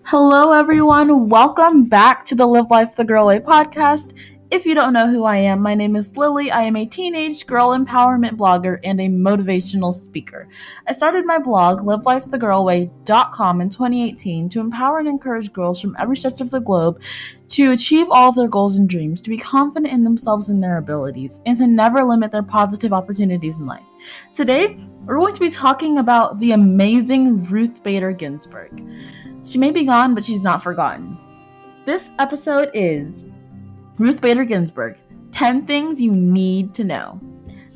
Hello, everyone. Welcome back to the Live Life the Girl Way podcast. If you don't know who I am, my name is Lily. I am a teenage girl empowerment blogger and a motivational speaker. I started my blog, livelifethegirlway.com, in 2018 to empower and encourage girls from every stretch of the globe to achieve all of their goals and dreams, to be confident in themselves and their abilities, and to never limit their positive opportunities in life. Today, we're going to be talking about the amazing Ruth Bader Ginsburg. She may be gone, but she's not forgotten. This episode is Ruth Bader Ginsburg, 10 Things You Need to Know.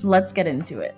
Let's get into it.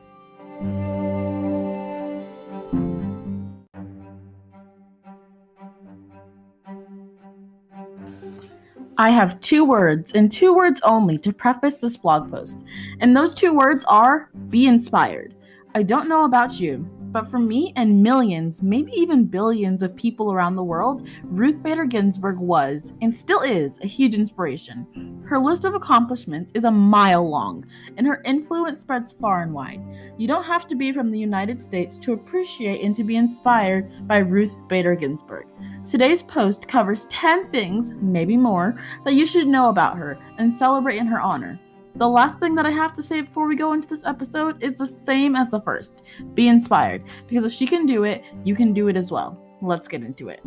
I have 2 words, and 2 words only, to preface this blog post. And those 2 words are, be inspired. I don't know about you, but for me and millions, maybe even billions of people around the world, Ruth Bader Ginsburg was, and still is, a huge inspiration. Her list of accomplishments is a mile long, and her influence spreads far and wide. You don't have to be from the United States to appreciate and to be inspired by Ruth Bader Ginsburg. Today's post covers 10 things, maybe more, that you should know about her and celebrate in her honor. The last thing that I have to say before we go into this episode is the same as the first. Be inspired, because if she can do it, you can do it as well. Let's get into it.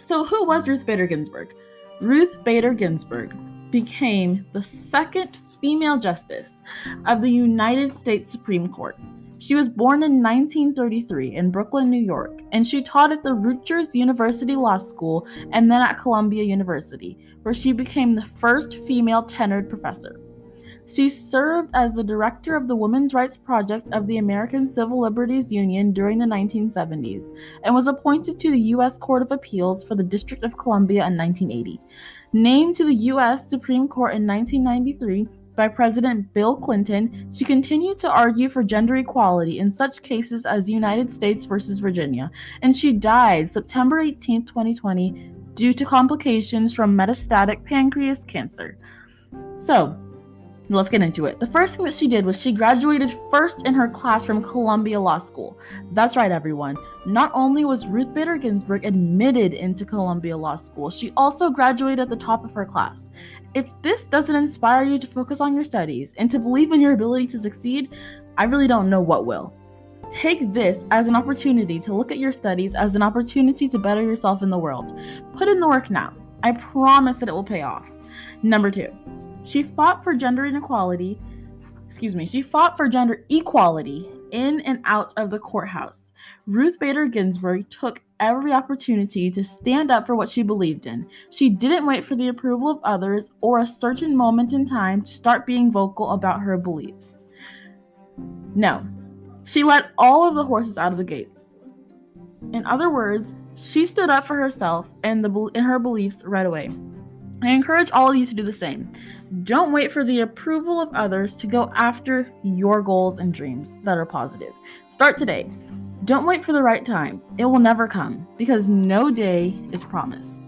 So who was Ruth Bader Ginsburg? Ruth Bader Ginsburg became the second female justice of the United States Supreme Court. She was born in 1933 in Brooklyn, New York, and she taught at the Rutgers University Law School and then at Columbia University, where she became the first female tenured professor. She served as the director of the Women's Rights Project of the American Civil Liberties Union during the 1970s and was appointed to the U.S. Court of Appeals for the District of Columbia in 1980. Named to the U.S. Supreme Court in 1993, by President Bill Clinton, she continued to argue for gender equality in such cases as United States versus Virginia, and she died September 18, 2020, due to complications from metastatic pancreas cancer. So, let's get into it. The first thing that she did was she graduated first in her class from Columbia Law School. That's right, everyone. Not only was Ruth Bader Ginsburg admitted into Columbia Law School, she also graduated at the top of her class. If this doesn't inspire you to focus on your studies and to believe in your ability to succeed, I really don't know what will. Take this as an opportunity to look at your studies as an opportunity to better yourself in the world. Put in the work now. I promise that it will pay off. Number 2, she fought for gender equality in and out of the courthouse. Ruth Bader Ginsburg took every opportunity to stand up for what she believed in. She didn't wait for the approval of others or a certain moment in time to start being vocal about her beliefs. No, she let all of the horses out of the gates. In other words, she stood up for herself and her beliefs right away. I encourage all of you to do the same. Don't wait for the approval of others to go after your goals and dreams that are positive. Start today. Don't wait for the right time. It will never come, because no day is promised.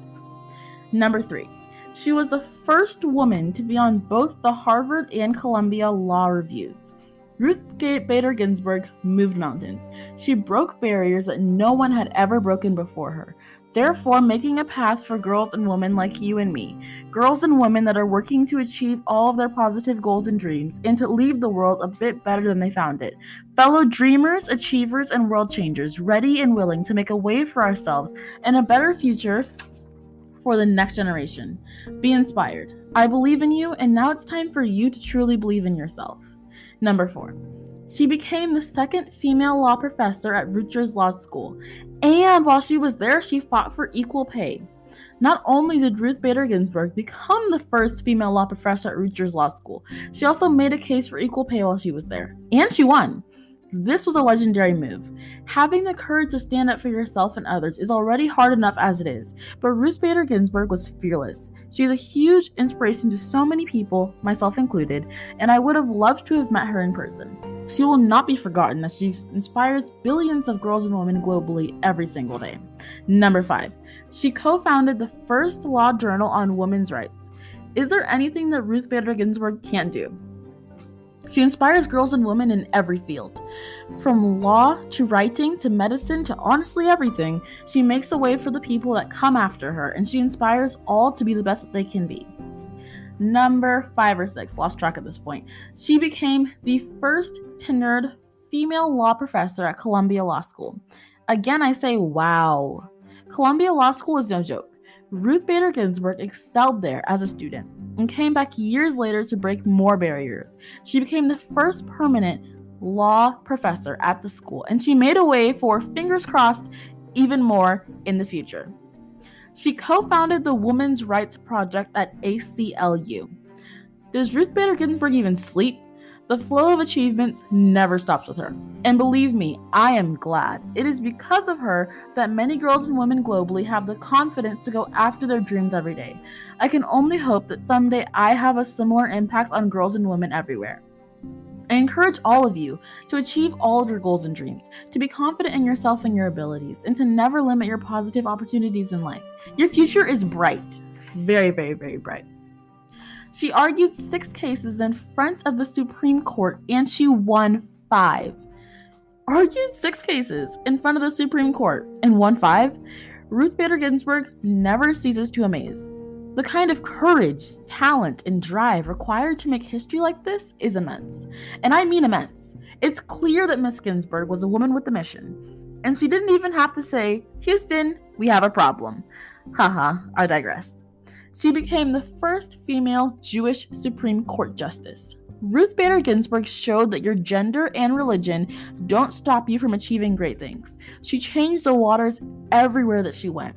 Number 3, she was the first woman to be on both the Harvard and Columbia Law Reviews. Ruth Bader Ginsburg moved mountains. She broke barriers that no one had ever broken before her, therefore making a path for girls and women like you and me, girls and women that are working to achieve all of their positive goals and dreams and to leave the world a bit better than they found it. Fellow dreamers, achievers, and world changers, ready and willing to make a way for ourselves and a better future for the next generation. Be inspired. I believe in you, and now it's time for you to truly believe in yourself. Number 4, she became the second female law professor at Rutgers Law School, and while she was there, she fought for equal pay. Not only did Ruth Bader Ginsburg become the first female law professor at Rutgers Law School, she also made a case for equal pay while she was there, and she won. This was a legendary move. Having the courage to stand up for yourself and others is already hard enough as it is, but Ruth Bader Ginsburg was fearless. She is a huge inspiration to so many people, myself included, and I would have loved to have met her in person. She will not be forgotten as she inspires billions of girls and women globally every single day. Number 5, she co-founded the first law journal on women's rights. Is there anything that Ruth Bader Ginsburg can't do? She inspires girls and women in every field. From law to writing to medicine to honestly everything, she makes a way for the people that come after her, and she inspires all to be the best that they can be. Number 5 or 6, lost track at this point. She became the first tenured female law professor at Columbia Law School. Again, I say wow. Columbia Law School is no joke. Ruth Bader Ginsburg excelled there as a student and came back years later to break more barriers. She became the first permanent law professor at the school, and she made a way for, fingers crossed, even more in the future. She co-founded the Women's Rights Project at ACLU. Does Ruth Bader Ginsburg even sleep? The flow of achievements never stops with her. And believe me, I am glad. It is because of her that many girls and women globally have the confidence to go after their dreams every day. I can only hope that someday I have a similar impact on girls and women everywhere. I encourage all of you to achieve all of your goals and dreams, to be confident in yourself and your abilities, and to never limit your positive opportunities in life. Your future is bright. Very, very, very bright. She argued 6 cases in front of the Supreme Court, and she won 5. Argued 6 cases in front of the Supreme Court and won 5? Ruth Bader Ginsburg never ceases to amaze. The kind of courage, talent, and drive required to make history like this is immense. And I mean immense. It's clear that Miss Ginsburg was a woman with a mission. And she didn't even have to say, "Houston, we have a problem." Haha, I digress. She became the first female Jewish Supreme Court justice. Ruth Bader Ginsburg showed that your gender and religion don't stop you from achieving great things. She changed the waters everywhere that she went.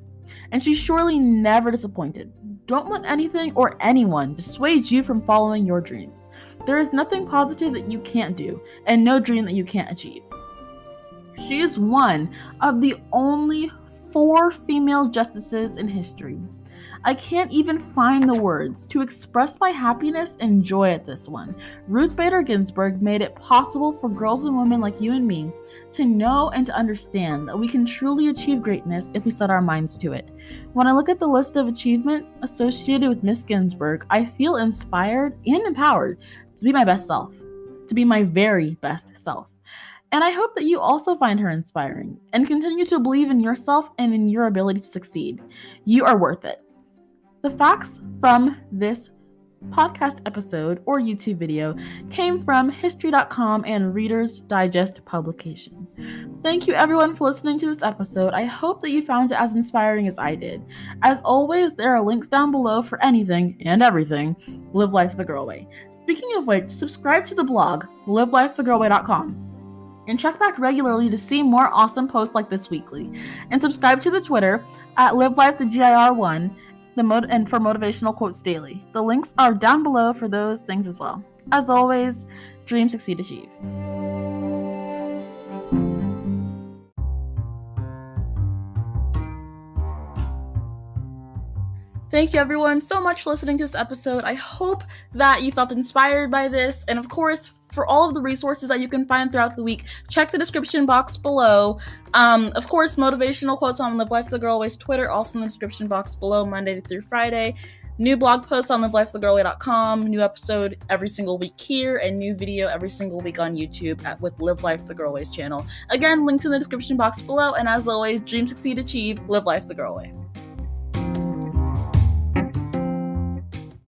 And she surely never disappointed. Don't let anything or anyone dissuade you from following your dreams. There is nothing positive that you can't do, and no dream that you can't achieve. She is one of the only 4 female justices in history. I can't even find the words to express my happiness and joy at this one. Ruth Bader Ginsburg made it possible for girls and women like you and me to know and to understand that we can truly achieve greatness if we set our minds to it. When I look at the list of achievements associated with Miss Ginsburg, I feel inspired and empowered to be my best self, to be my very best self. And I hope that you also find her inspiring and continue to believe in yourself and in your ability to succeed. You are worth it. The facts from this podcast episode or YouTube video came from History.com and Reader's Digest publication. Thank you everyone for listening to this episode. I hope that you found it as inspiring as I did. As always, there are links down below for anything and everything Live Life the Girl Way. Speaking of which, subscribe to the blog, livelifethegirlway.com. And check back regularly to see more awesome posts like this weekly. And subscribe to the Twitter at livelifethegir1 and for motivational quotes daily. The links are down below for those things as well. As always, dream, succeed, achieve. Thank you everyone so much for listening to this episode. I hope that you felt inspired by this, and of course, for all of the resources that you can find throughout the week, check the description box below. Of course, motivational quotes on Live Life the Girl Way's Twitter, also in the description box below, Monday through Friday. New blog posts on livelifethegirlway.com, new episode every single week here, and new video every single week on YouTube with Live Life the Girl Way's channel. Again, linked in the description box below, and as always, dream, succeed, achieve, live life the girl way.